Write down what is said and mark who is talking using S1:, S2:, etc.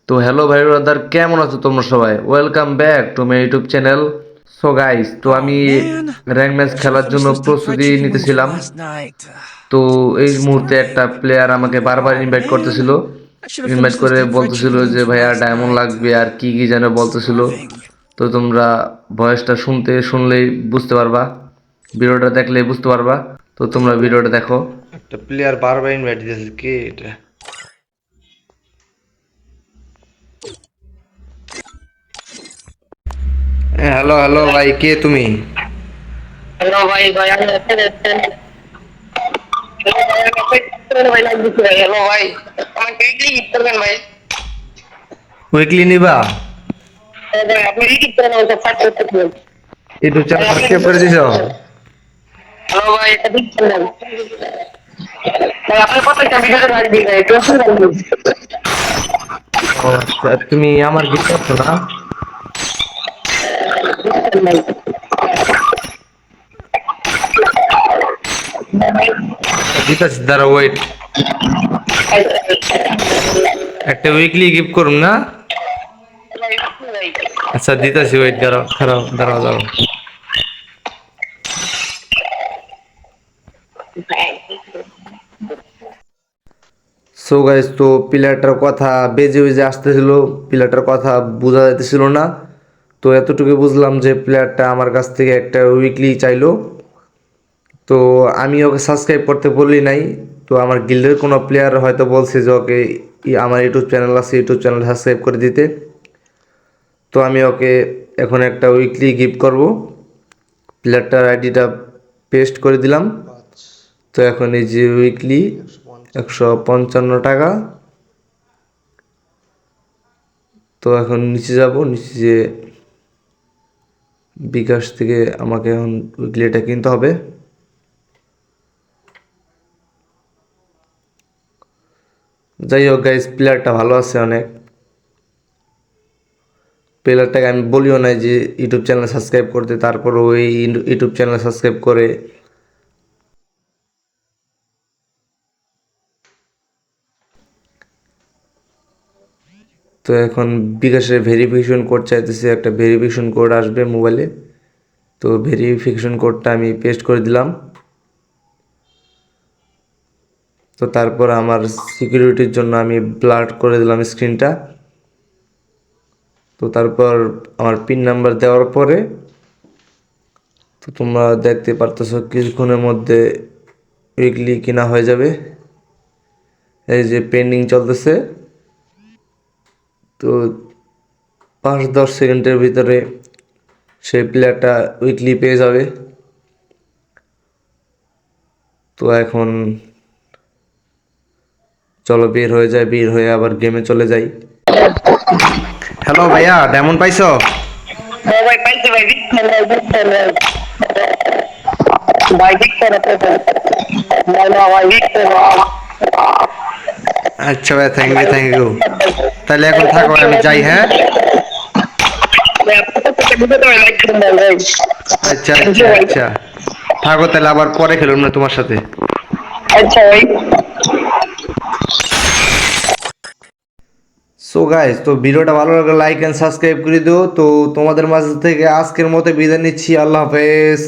S1: তো হ্যালো ভাই ব্রাদার, কেমন আছো তোমরা সবাই? Welcome back to my YouTube channel. So guys, তো
S2: Oh
S1: আমি
S2: man,
S1: rank match
S2: I should have
S1: খেলার
S2: finished
S1: জন্য
S2: those deep fried
S1: প্রস্তুতি
S2: chicken wings from
S1: নিতেছিলাম।
S2: last night.
S1: তো এই মুহূর্তে একটা
S2: Starving.
S1: প্লেয়ার আমাকে বারবার
S2: Oh
S1: ইনভাইট
S2: man,
S1: করতেছিল।
S2: I should have
S1: invite
S2: finished those
S1: করে
S2: deep fried
S1: বলতেছিল
S2: chicken
S1: যে
S2: wings from
S1: ভাইয়া
S2: last
S1: ডায়মন্ড
S2: night.
S1: লাগবে আর কি কি যেন বলতেছিল।
S2: Starving.
S1: তো তোমরা ভয়েসটা শুনলেই বুঝতে পারবা, ভিডিওটা দেখলেই বুঝতে পারবা। তো তোমরা ভিডিওটা দেখো। একটা প্লেয়ার বারবার ইনভাইট দিতেছে, কে এটা? হ্যালো হ্যালো ভাই, কে তুমি?
S3: হ্যালো ভাই ভাই আমি এখানে আছেন ভাই লাগবে হ্যালো ভাই আমাকে কি করবেন ভাই
S1: উইকলি নিবা?
S3: ভাই আপনি কি করবেন ওটা ফাট করতে হবে
S1: ইউটিউব
S3: ভাই
S1: চ্যানেল
S3: আপনি
S1: সাবস্ক্রাইব করে দিছো?
S3: হ্যালো ভাই এটা ঠিক করবেন ভাই আপনি প্রত্যেকটা ভিডিওতে লাইক দিন একটু
S1: ও আচ্ছা, তুমি আমার গিফট করছো না? আচ্ছা দিতেছি, দাঁড়া ওয়েট। একটা উইকলি গিফট করুন না? আচ্ছা দিতেছি, ওয়েট, দাঁড়াও দাঁড়াও দাঁড়াও দাঁড়াও। সো গাইস, তো প্লেয়ারটার কথা বেজে বেজে আসতেছিল, প্লেয়ারটার কথা বোঝা যাইতেছিল না। তো এতটুকু বুঝলাম যে প্লেয়ারটা আমার কাছ থেকে একটা উইকলি চাইলো। তো আমি ওকে সাবস্ক্রাইব করতে বলি নাই। তো আমার গিল্ডের কোনো প্লেয়ার হয়তো বলছে যে ওকে আমার ইউটিউব চ্যানেল আছে, ইউটিউব চ্যানেল সাবস্ক্রাইব করে দিতে। তো আমি ওকে এখন একটা উইকলি গিফট করব। প্লেয়ারটার আইডিটা পেস্ট করে দিলাম। তো এখন এই যে উইকলি 155 টাকা। তো এখন নিচে যাব, নিচে যে বিকাশ থেকে আমাকে এখন উইকলিটা কিনতে হবে। যাই হোক গাইস, প্লেয়ারটা ভালো আছে অনেক। প্লেয়ারটাকে আমি বলিও নাই যে ইউটিউব চ্যানেল সাবস্ক্রাইব করতে, তারপর ওই ইউটিউব চ্যানেল সাবস্ক্রাইব করে। তো এখন বিকাশের ভেরিফিকেশন কোড চাইতেছে, একটা ভেরিফিকেশন কোড আসবে মোবাইলে। তো ভেরিফিকেশন কোডটা আমি পেস্ট করে দিলাম। তো তারপর আমার সিকিউরিটির জন্য আমি ব্লার করে দিলাম স্ক্রিনটা। তো তারপর আমার পিন নাম্বার দেওয়ার পরে তো তোমরা দেখতে পারতেছো কিছুক্ষণের মধ্যে উইকলি কিনা হয়ে যাবে। এই যে পেন্ডিং চলতেছে। তো 5-10 সেকেন্ডের ভিতরে সেই প্লেয়ারটা উইকলি পেয়ে যাবে। তো এখন চলো বের হয়ে যায়, বের হয়ে আবার গেমে চলে যাই। হ্যালো ভাইয়া, ডায়মন্ড পাইছো?
S3: ভাই পাইছি ভাই দিচ্ছেন ভাই দিচ্ছেন ভাই না ভাই দিচ্ছেন
S1: আচ্ছা ভাই, থ্যাংক ইউ থ্যাংক ইউ। তাহলে এখন থাকো, আমি যাই, হ্যাঁ?
S3: ভাই আপনি প্রত্যেকটা ভিডিওতে লাইক করুন ভাই
S1: আচ্ছা
S3: থ্যাংক
S1: আচ্ছা
S3: ইউ ভাই
S1: আচ্ছা, থাকো তাহলে, আবার পরে খেলুন না তোমার সাথে।
S3: আচ্ছা ভাই
S1: সো গাইস, তো ভিডিওটা ভালো লাগলে লাইক অ্যান্ড সাবস্ক্রাইব করে দিও। তো তোমাদের মাঝে থেকে আজকের মতো বিদায় নিচ্ছি, আল্লাহ হাফেজ।